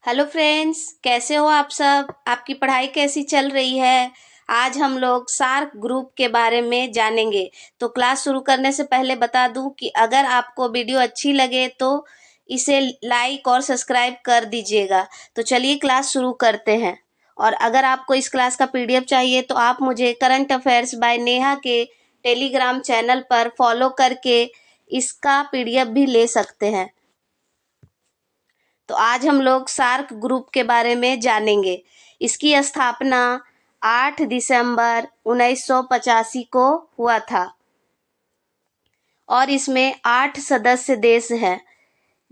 Hello friends, कैसे हो आप सब। आपकी पढ़ाई कैसी चल रही है। आज हम लोग सार्क ग्रुप के बारे में जानेंगे। तो क्लास शुरू करने से पहले बता दूं कि अगर आपको वीडियो अच्छी लगे तो इसे लाइक और सब्सक्राइब कर दीजिएगा। तो चलिए क्लास शुरू करते हैं। और अगर आपको इस क्लास का पीडीएफ चाहिए तो आप मुझे करंट अफेयर्स बाय नेहा के टेलीग्राम चैनल पर फॉलो करके इसका पीडीएफ भी ले सकते हैं। तो आज हम लोग सार्क ग्रुप के बारे में जानेंगे। इसकी स्थापना 8 दिसंबर 1985 को हुआ था और इसमें 8 सदस्य देश हैं,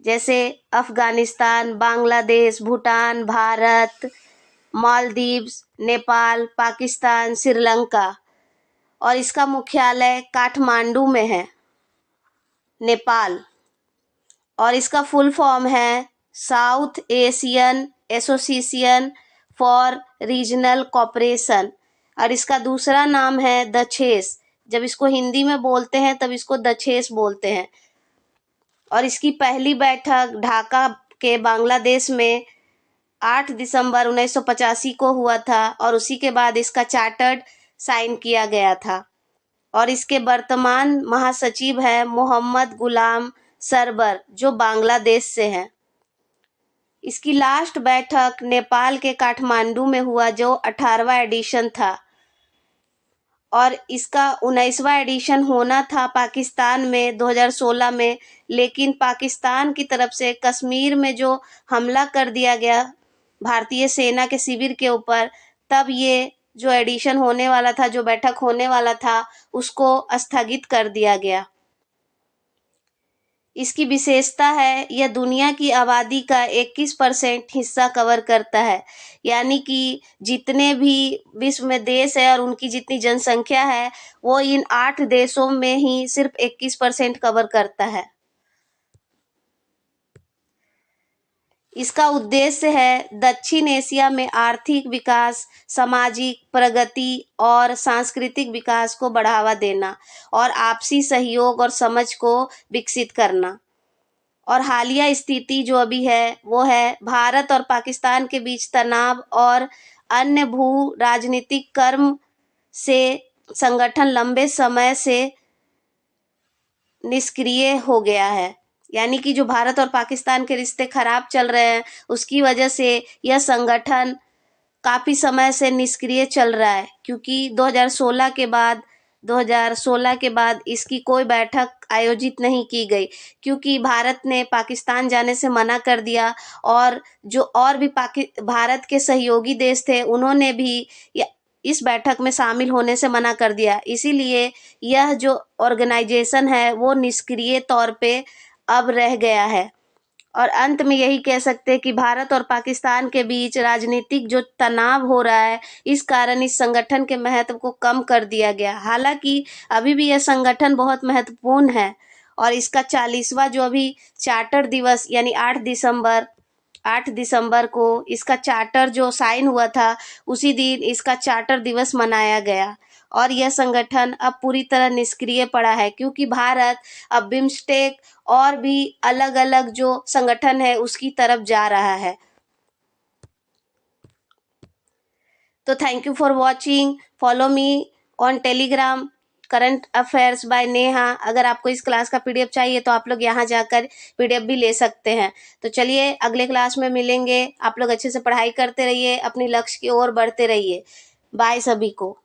जैसे अफगानिस्तान, बांग्लादेश, भूटान, भारत, मालदीव्स, नेपाल, पाकिस्तान, श्रीलंका। और इसका मुख्यालय काठमांडू में है, नेपाल। और इसका फुल फॉर्म है south Asian association for regional cooperation. और इसका दूसरा नाम है दक्षेस। जब इसको हिंदी में बोलते हैं तब इसको दक्षेस बोलते हैं। और इसकी पहली बैठक ढाका के बांग्लादेश में 8 दिसंबर 1985 को हुआ था और उसी के बाद इसका चार्टर्ड साइन किया गया था। और इसके वर्तमान महासचिव है मोहम्मद गुलाम सरबर, जो बांग्लादेश से हैं। इसकी लास्ट बैठक नेपाल के काठमांडू में हुआ, जो 18वां एडिशन था। और इसका 19वां एडिशन होना था पाकिस्तान में 2016 में, लेकिन पाकिस्तान की तरफ से कश्मीर में जो हमला कर दिया गया भारतीय सेना के शिविर के ऊपर, तब ये जो एडिशन होने वाला था, जो बैठक होने वाला था, उसको स्थगित कर दिया गया। इसकी विशेषता है यह दुनिया की आबादी का 21% हिस्सा कवर करता है। यानी कि जितने भी विश्व में देश है और उनकी जितनी जनसंख्या है, वो इन 8 देशों में ही सिर्फ 21% कवर करता है। इसका उद्देश्य है दक्षिण एशिया में आर्थिक विकास, सामाजिक प्रगति और सांस्कृतिक विकास को बढ़ावा देना और आपसी सहयोग और समझ को विकसित करना। और हालिया स्थिति जो अभी है वो है भारत और पाकिस्तान के बीच तनाव और अन्य भू राजनीतिक कर्म से संगठन लंबे समय से निष्क्रिय हो गया है। यानी कि जो भारत और पाकिस्तान के रिश्ते खराब चल रहे हैं, उसकी वजह से यह संगठन काफी समय से निष्क्रिय चल रहा है, क्योंकि 2016 के बाद इसकी कोई बैठक आयोजित नहीं की गई, क्योंकि भारत ने पाकिस्तान जाने से मना कर दिया। और जो और भी भारत के सहयोगी देश थे, उन्होंने भी इस बैठक में शामिल होने से मना कर दिया। इसीलिए यह जो ऑर्गेनाइजेशन है वो निष्क्रिय तौर पे अब रह गया है। और अंत में यही कह सकते हैं कि भारत और पाकिस्तान के बीच राजनीतिक जो तनाव हो रहा है, इस कारण इस संगठन के महत्व को कम कर दिया गया। हालांकि अभी भी यह संगठन बहुत महत्वपूर्ण है। और इसका 40वां जो अभी चार्टर दिवस यानी 8 दिसंबर को इसका चार्टर जो साइन हुआ था, उसी दिन इसका चार्टर दिवस मनाया गया। और यह संगठन अब पूरी तरह निष्क्रिय पड़ा है, क्योंकि भारत अब बिम्स्टेक और भी अलग अलग जो संगठन है उसकी तरफ जा रहा है। तो thank you for watching. Follow me on Telegram current affairs by Neha. अगर आपको इस क्लास का पीडीएफ चाहिए तो आप लोग यहाँ जाकर पीडीएफ भी ले सकते हैं। तो चलिए अगले क्लास में मिलेंगे। आप लोग अच्छे से पढ़ाई करते रहिए, अपनी लक्ष्य की ओर बढ़ते रहिए। बाय सभी को।